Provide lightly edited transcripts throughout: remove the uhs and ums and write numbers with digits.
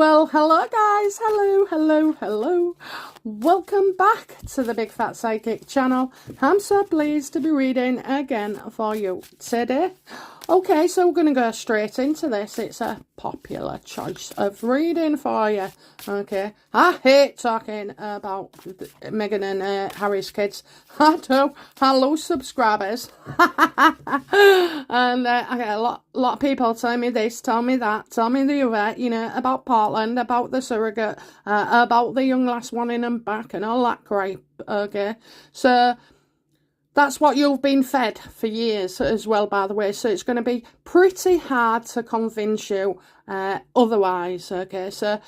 Well, hello guys, hello. Welcome back to the Big Fat Psychic channel. I'm so pleased to be reading again for you today. Okay, so we're going to go straight into this. It's a popular choice of reading for you. Okay, I hate talking about Meghan and Harry's kids. I do. I lose subscribers. And I get a lot of people telling me this, tell me that, tell me the other, you know, about Portland, about the surrogate, about the young lass wanting them back and all that crap. Okay, so that's what you've been fed for years as well, by the way. So it's going to be pretty hard to convince you otherwise, okay? So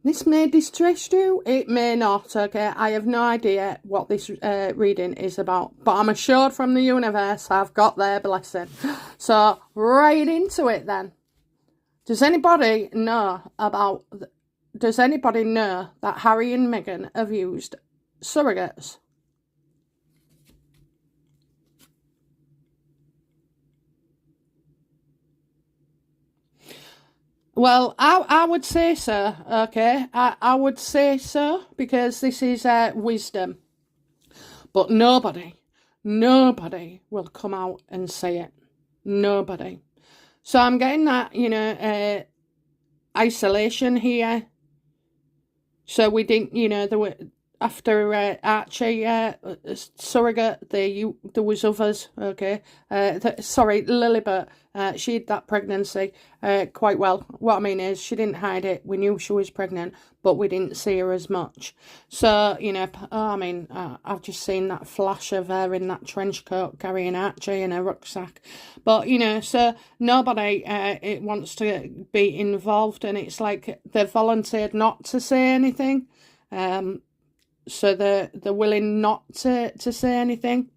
this may distress you, it may not, okay? I have no idea what this reading is about, but I'm assured from the universe I've got their blessing. So right into it then. Does anybody know that Harry and Meghan have used surrogates? Well, I would say so, okay? I would say so, because this is wisdom. But nobody will come out and say it. Nobody. So I'm getting that, you know, isolation here. So we didn't, you know, there were, after Archie, surrogate, there was others, okay? Sorry, Lilibet, she had that pregnancy quite well. What I mean is, she didn't hide it. We knew she was pregnant, but we didn't see her as much. So, you know, I've just seen that flash of her in that trench coat carrying Archie in a rucksack. But, you know, so nobody it wants to be involved, and it's like they've volunteered not to say anything. So they're willing not to say anything.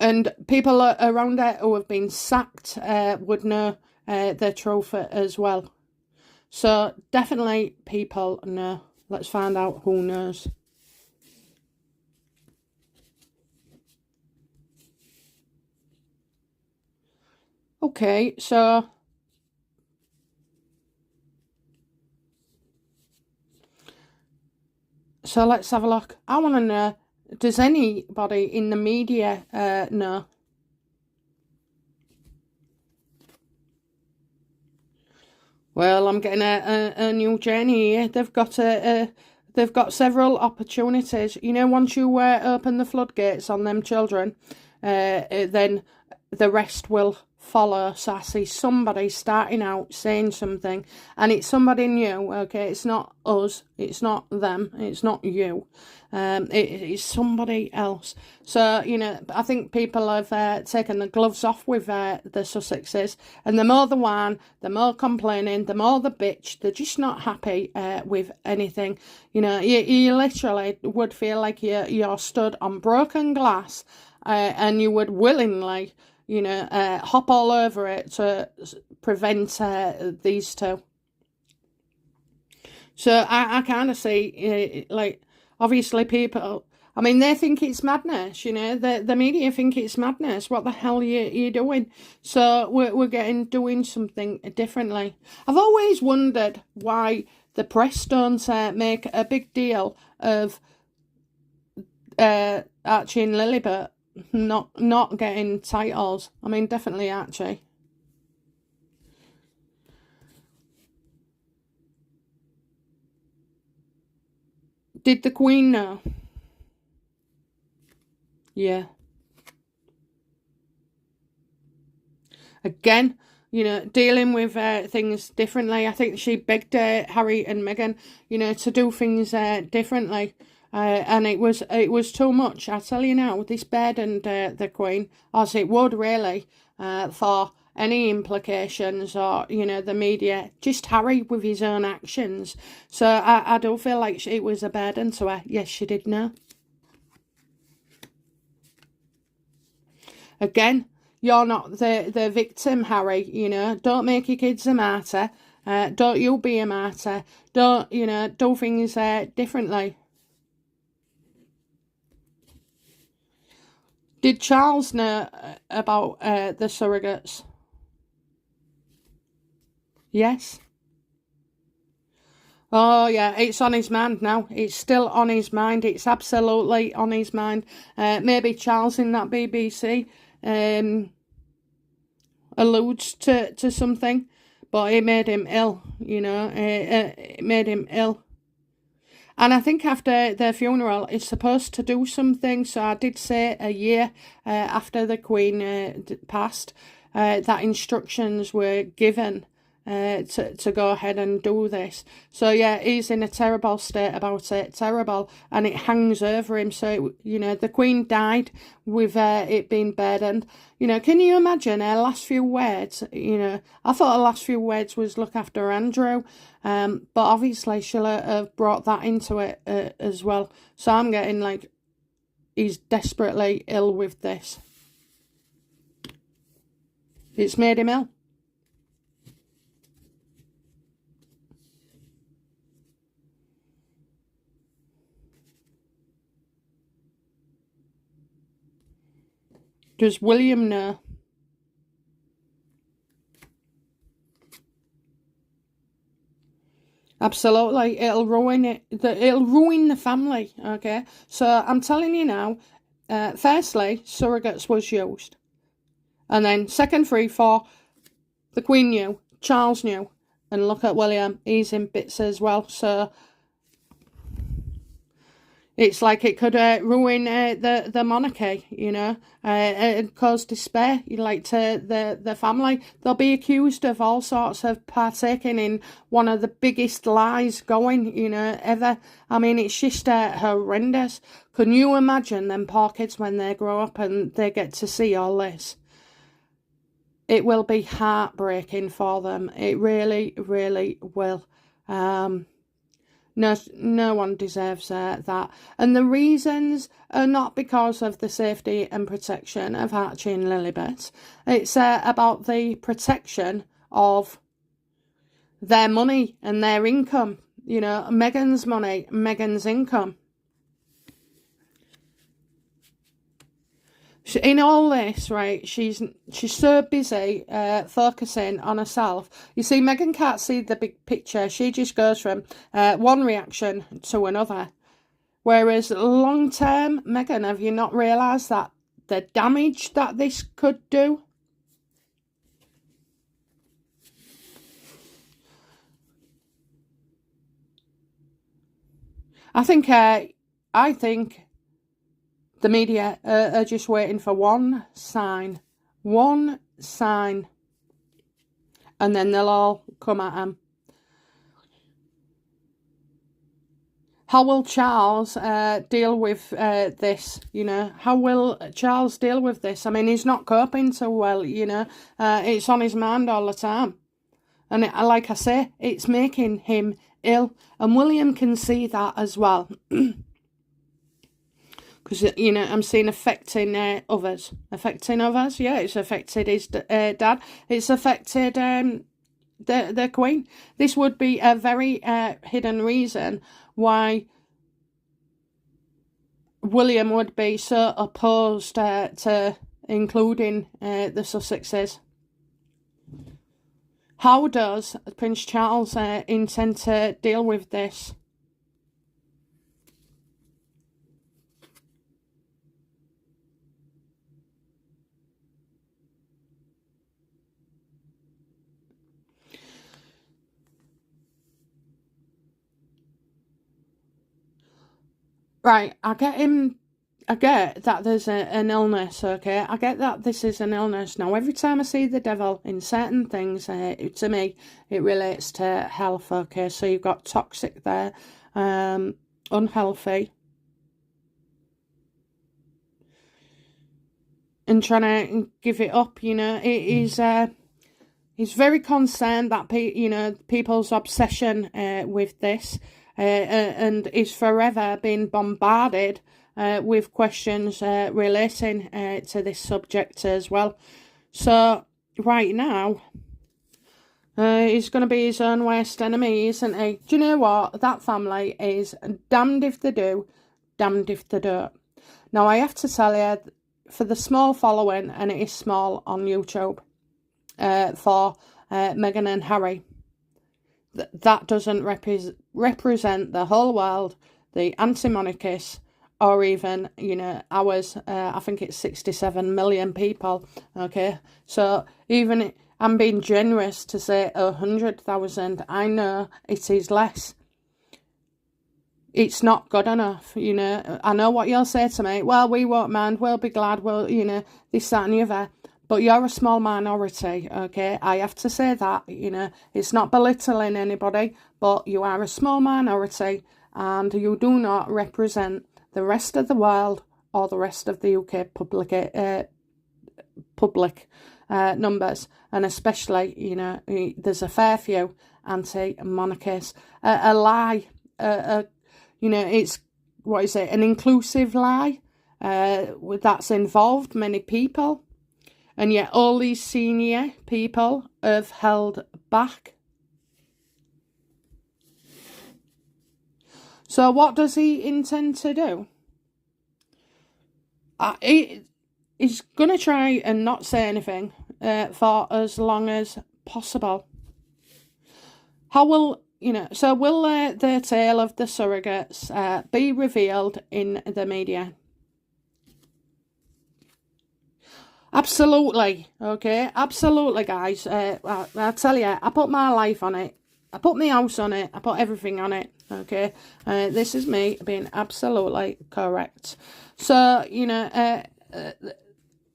And people around it who have been sacked would know their truth as well. So definitely people know. Let's find out who knows. Okay, so let's have a look. I want to know, does anybody in the media know? Well, I'm getting a new journey here. They've got several opportunities. You know, once you open the floodgates on them children, then the rest will follow. So I see somebody starting out saying something, and it's somebody new, okay? It's not us, it's not them, it's not you. It's somebody else. So, you know, I think people have taken the gloves off with the Sussexes, and the more the whine, the more complaining, the more the bitch. They're just not happy with anything. You know, you literally would feel like you're stood on broken glass, and you would willingly, you know, hop all over it to prevent these two. So I kind of see, like, obviously people, I mean, they think it's madness, you know, the media think it's madness. What the hell are you doing? So we're doing something differently. I've always wondered why the press don't make a big deal of Archie and Lilibet not getting titles. I mean, definitely Archie. Did the Queen know? Yeah. Again, you know, dealing with things differently. I think she begged Harry and Meghan, you know, to do things differently. And it was too much. I tell you now, this bed and the Queen, as it would really, for any implications or, you know, the media, just Harry with his own actions. So I do feel like it was a burden to her. Yes, she did know. Again, you're not the victim, Harry, you know. Don't make your kids a martyr. Don't you be a martyr. Don't, you know, do things differently. Did Charles know about the surrogates? Yes. Oh, yeah, it's on his mind now. It's still on his mind. It's absolutely on his mind. Maybe Charles in that BBC alludes to something, but it made him ill, you know. It made him ill. And I think after the funeral, it's supposed to do something. So I did say a year after the Queen passed, that instructions were given to go ahead and do this. So yeah, he's in a terrible state about it, terrible, and it hangs over him. So, you know, the Queen died with it being burdened. You know, can you imagine her last few words? You know, I thought her last few words was look after Andrew, but obviously she'll have brought that into it as well. So I'm getting like, he's desperately ill with this. It's made him ill. Does William know? Absolutely, it'll ruin it. It'll ruin the family. Okay, so I'm telling you now. Firstly, surrogates was used, and then second, three, four, the Queen knew, Charles knew, and look at William. He's in bits as well. So it's like it could ruin the monarchy, you know, and cause despair, like to the family. They'll be accused of all sorts of partaking in one of the biggest lies going, you know, ever. I mean, it's just horrendous. Can you imagine them poor kids when they grow up and they get to see all this? It will be heartbreaking for them. It really, really will. No one deserves that. And the reasons are not because of the safety and protection of Archie and Lilibet. It's about the protection of their money and their income. You know, Meghan's money, Meghan's income. In all this, right, she's so busy focusing on herself. You see, Meghan can't see the big picture. She just goes from one reaction to another. Whereas long term, Meghan, have you not realised that the damage that this could do? I think the media are just waiting for one sign, and then they'll all come at them. How will Charles deal with this, you know? How will Charles deal with this? I mean, he's not coping so well, you know? It's on his mind all the time. And like I say, it's making him ill. And William can see that as well. Because, you know, I'm seeing affecting others. Affecting others? Yeah, it's affected his dad. It's affected the Queen. This would be a very hidden reason why William would be so opposed to including the Sussexes. How does Prince Charles intend to deal with this? Right, I get that there's an illness, okay? I get that this is an illness. Now, every time I see the devil in certain things, to me, it relates to health, okay? So you've got toxic there, unhealthy, and trying to give it up, you know? He's very concerned that, you know, people's obsession with this, and is forever being bombarded with questions relating to this subject as well. So right now, he's going to be his own worst enemy, isn't he? Do you know what? That family is damned if they do, damned if they don't. Now, I have to tell you, for the small following, and it is small on YouTube, for Meghan and Harry, that doesn't represent the whole world, the anti-monarchists, or even, ours. I think it's 67 million people, okay? So even, I'm being generous to say 100,000. I know it is less. It's not good enough, I know what you'll say to me. Well, we won't mind, we'll be glad, we'll, this, that and the other. But you're a small minority, okay? I have to say that, It's not belittling anybody, but you are a small minority and you do not represent the rest of the world or the rest of the UK public numbers. And especially, there's a fair few anti-monarchists. A lie, it's, what is it, an inclusive lie that's involved many people. And yet all these senior people have held back. So what does he intend to do? He's going to try and not say anything for as long as possible. How will, so will the tale of the surrogates be revealed in the media? Absolutely, okay, absolutely, guys. I tell you, I put my life on it. I put my house on it. I put everything on it, okay? This is me being absolutely correct. So,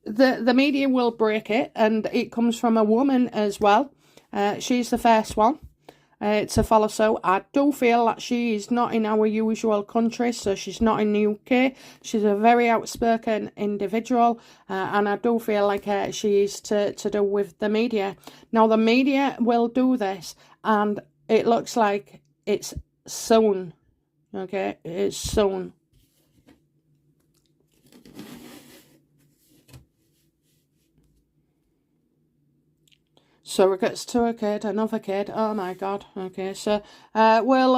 the media will break it, and it comes from a woman as well. She's the first one to follow. So I do feel that she is not in our usual country, so she's not in the UK. She's a very outspoken individual, and I do feel like she is to do with the media. Now the media will do this, and it looks like it's soon, okay? It's soon. Surrogates to a kid, another kid. Oh my God. Okay, so will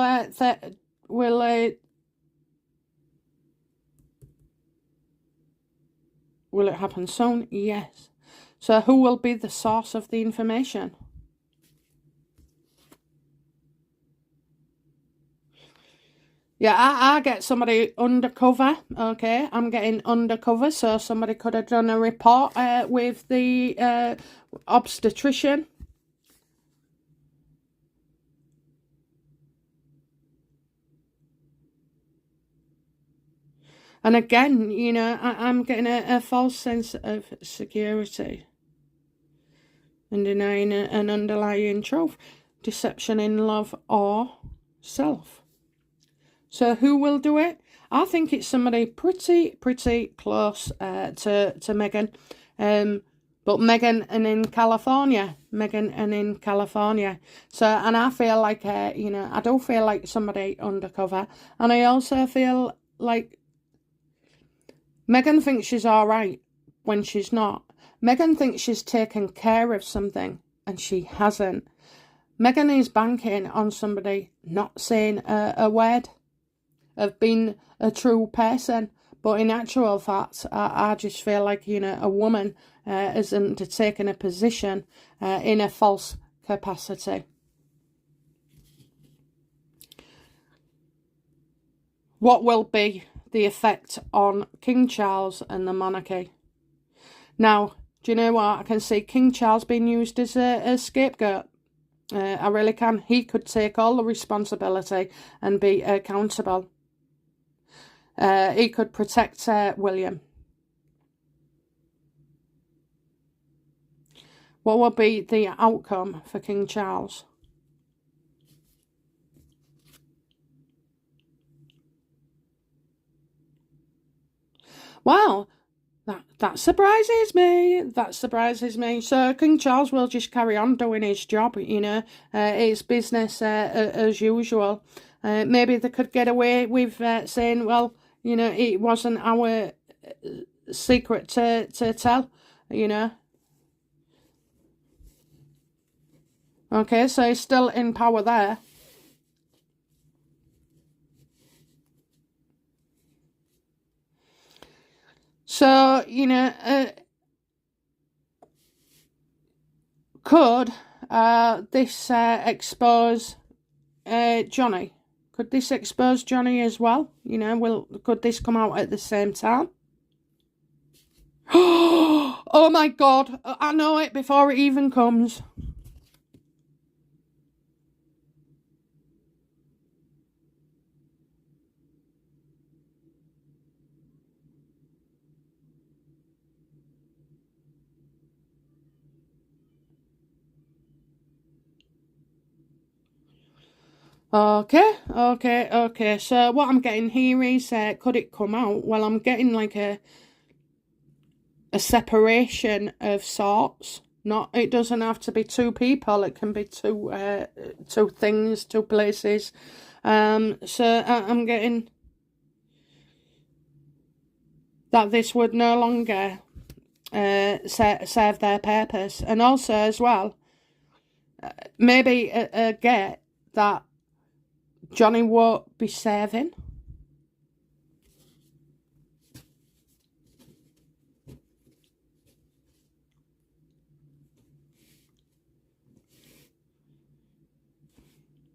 it happen soon? Yes. So who will be the source of the information? Yeah, I get somebody undercover, okay? I'm getting undercover, so somebody could have done a report with the obstetrician. And again, I'm getting a false sense of security and denying an underlying truth, deception in love or self. So who will do it? I think it's somebody pretty close to Meghan. But Meghan and in California. So, and I feel like, I do feel like somebody undercover. And I also feel like Meghan thinks she's all right when she's not. Meghan thinks she's taken care of something and she hasn't. Meghan is banking on somebody not saying a word, of being a true person. But in actual fact, I just feel like, a woman is undertaking a position in a false capacity. What will be the effect on King Charles and the monarchy? Now, do you know what? I can see King Charles being used as a scapegoat. I really can. He could take all the responsibility and be accountable. He could protect William. What will be the outcome for King Charles? Well, that surprises me. That surprises me. So King Charles will just carry on doing his job, it's business as usual. Maybe they could get away with saying, well, it wasn't our secret to tell, Okay, so he's still in power there. So, could this expose Johnny? Could this expose Johnny as well? You know, could this come out at the same time? Oh my God, I know it before it even comes. Okay. So what I'm getting here is, could it come out? Well, I'm getting like a separation of sorts. Not, it doesn't have to be two people. It can be two things, two places. So I'm getting that this would no longer serve their purpose, and also as well, maybe get that Johnny won't be serving.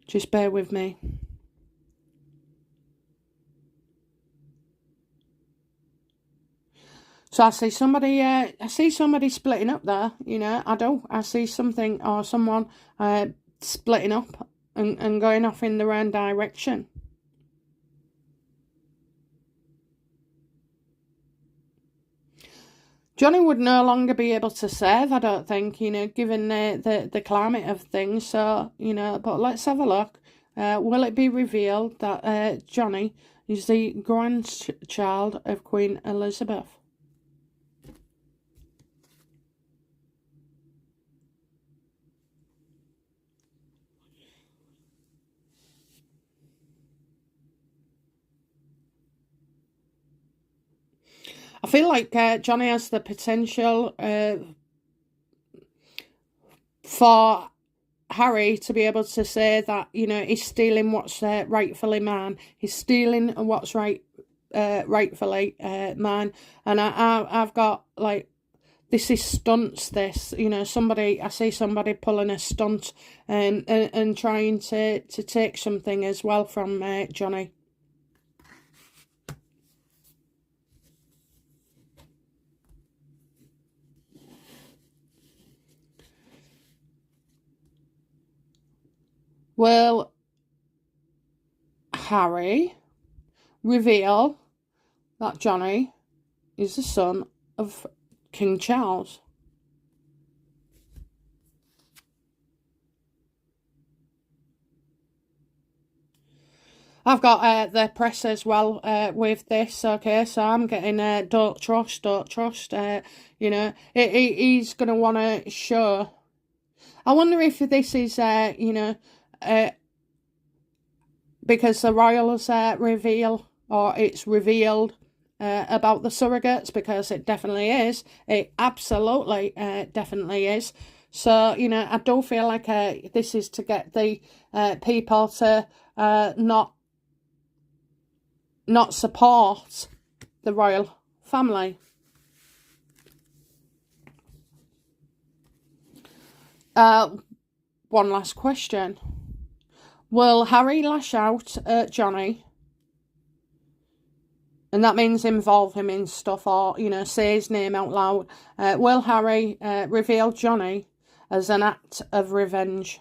Just bear with me. So I see somebody splitting up there, you know, I see something or someone splitting up and going off in their own direction. Johnny would no longer be able to serve, I don't think, you know, given the climate of things. So, you know, but let's have a look. Will it be revealed that Johnny is the grandchild of Queen Elizabeth? I feel like Johnny has the potential for Harry to be able to say that, you know, he's stealing what's rightfully mine. He's stealing what's rightfully mine. And I've got like, this is stunts. This, you know, I see somebody pulling a stunt and trying to take something as well from Johnny. Will Harry reveal that Johnny is the son of King Charles? I've got the press as well with this, okay, so I'm getting don't trust, you know, he's going to want to show. I wonder if this is, you know, because the royals reveal, or it's revealed about the surrogates, because it definitely is. It absolutely definitely is. So, you know, I do feel like this is to get the people to not support the royal family. One last question. Will Harry lash out at Johnny? And that means involve him in stuff, or, you know, say his name out loud. Will Harry reveal Johnny as an act of revenge?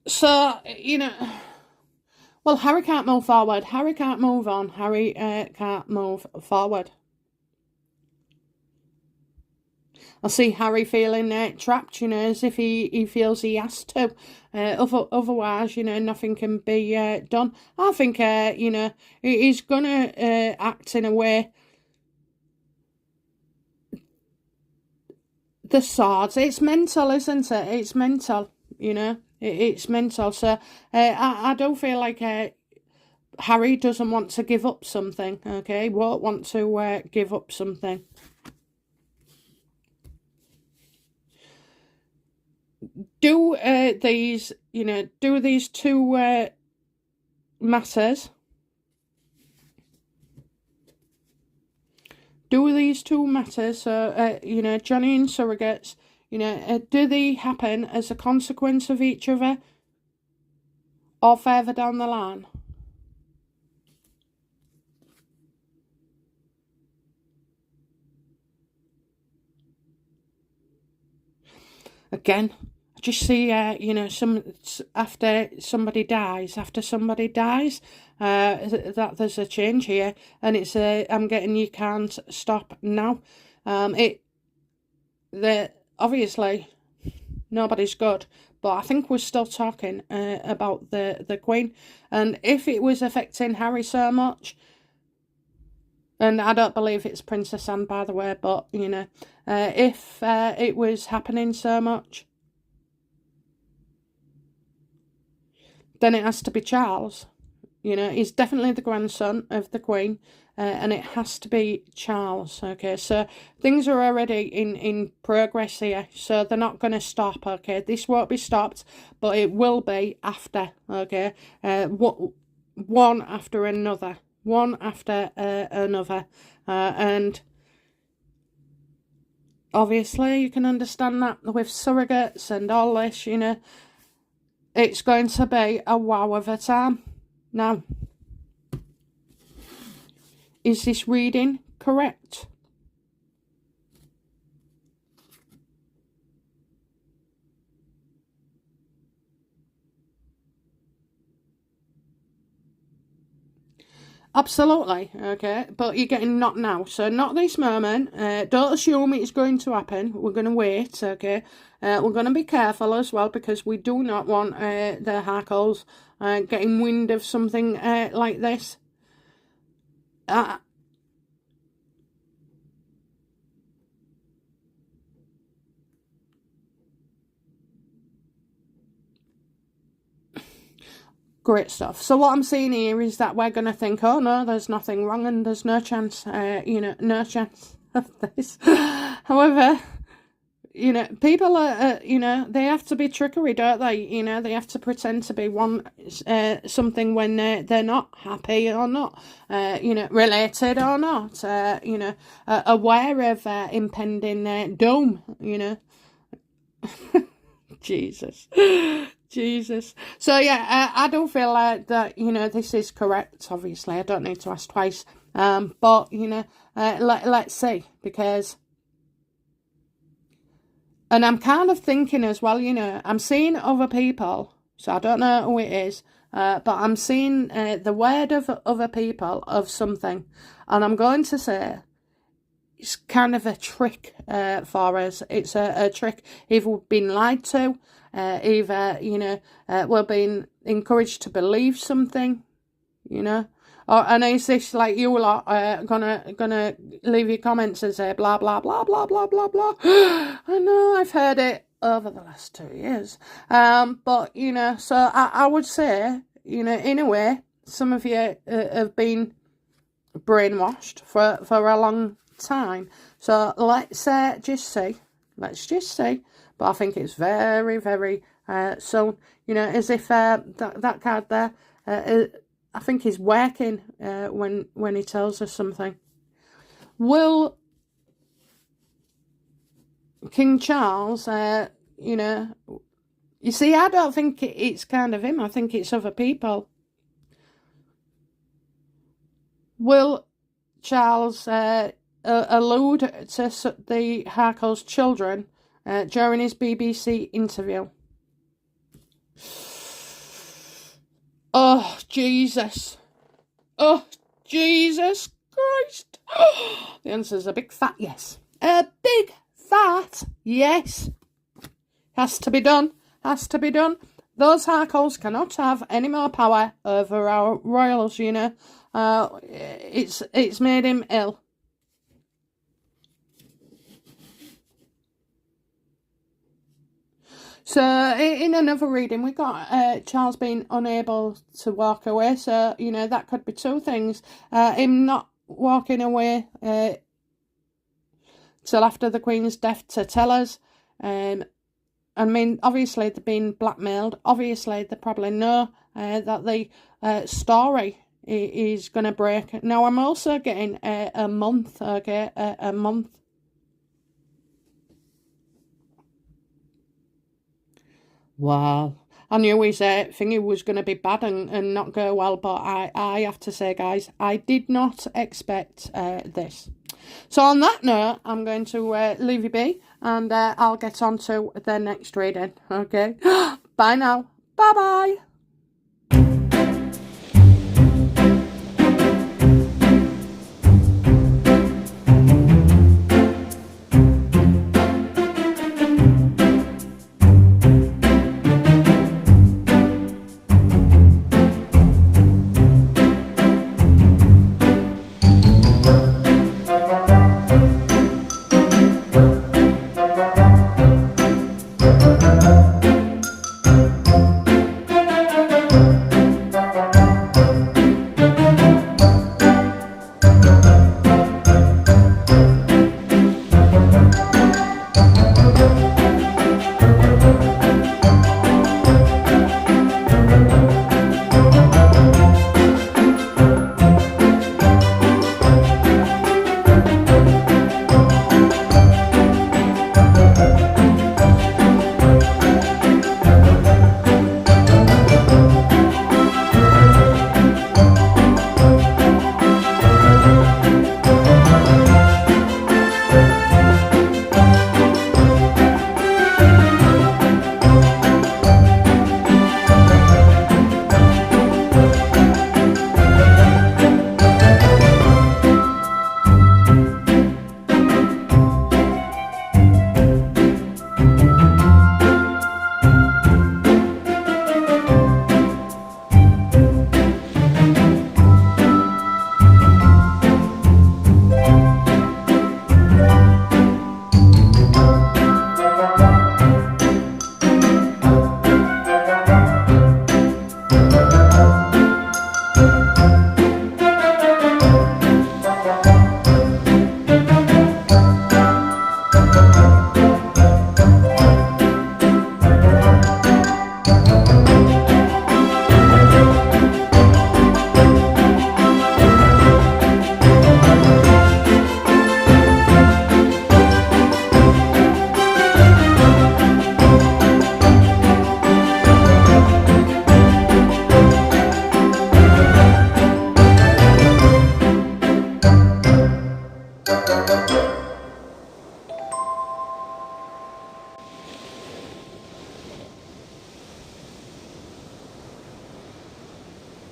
So, you know, well, Harry can't move forward. Harry can't move on. Harry can't move forward. I see Harry feeling trapped, you know, as if he feels he has to. Otherwise, you know, nothing can be done. I think, you know, he's going to act in a way. The swords, it's mental, isn't it? It's mental, you know, it's mental. So I don't feel like Harry doesn't want to give up something, okay? He won't want to give up something. Do these, you know, do these two matters do these two matters, Johnny and surrogates, do they happen as a consequence of each other or further down the line? Again, I just see, after somebody dies, that there's a change here, and it's I'm getting you can't stop now. Obviously nobody's good, but I think we're still talking about the Queen, and if it was affecting Harry so much. And I don't believe it's Princess Anne, by the way, but, if it was happening so much, then it has to be Charles. He's definitely the grandson of the Queen, and it has to be Charles, okay? So things are already in progress here, so they're not going to stop, okay? This won't be stopped, but it will be after, okay? One after another. One after another, and obviously you can understand that with surrogates and all this, it's going to be a wow of a time. Now, is this reading correct? Absolutely, okay, but you're getting not now, so not this moment. Don't assume it's going to happen. We're going to wait, okay. We're going to be careful as well, because we do not want the Harkles getting wind of something like this. Great stuff. So what I'm seeing here is that we're going to think, oh no, there's nothing wrong and there's no chance, no chance of this. However, people are, they have to be trickery, don't they? They have to pretend to be something when they're not happy or not, related or not, aware of impending doom, Jesus. Jesus. So yeah, I don't feel like that, this is correct. Obviously, I don't need to ask twice. But, let's see, because, and I'm kind of thinking as well, I'm seeing other people, so I don't know who it is, but I'm seeing the word of other people of something, and I'm going to say it's kind of a trick for us. It's a trick. Either we've been lied to, either, we're being encouraged to believe something, and is this like you lot gonna leave your comments and say blah, blah, blah, blah, blah, blah, blah. I know, I've heard it over the last 2 years. But, so I would say, in a way, some of you have been brainwashed for a long time. So let's just see. But I think it's very, very soon. As if that card there, I think he's working when he tells us something. Will King Charles, you see, I don't think it's kind of him. I think it's other people. Will Charles allude to the Harkle's children during his BBC interview? Oh, Jesus. Oh, Jesus Christ. Oh, the answer is a big fat yes. A big fat yes. Has to be done. Those Harkles cannot have any more power over our royals, It's made him ill. So, in another reading, we got Charles being unable to walk away. So, that could be two things. Him not walking away till after the Queen's death to tell us. I mean, obviously, they're being blackmailed. Obviously, they probably know that the story is going to break. Now, I'm also getting a month, okay, a month. Wow. I knew his thingy was going to be bad and not go well, but I have to say, guys, I did not expect this. So on that note, I'm going to leave you be, and I'll get on to the next reading, okay? Bye now. Bye-bye.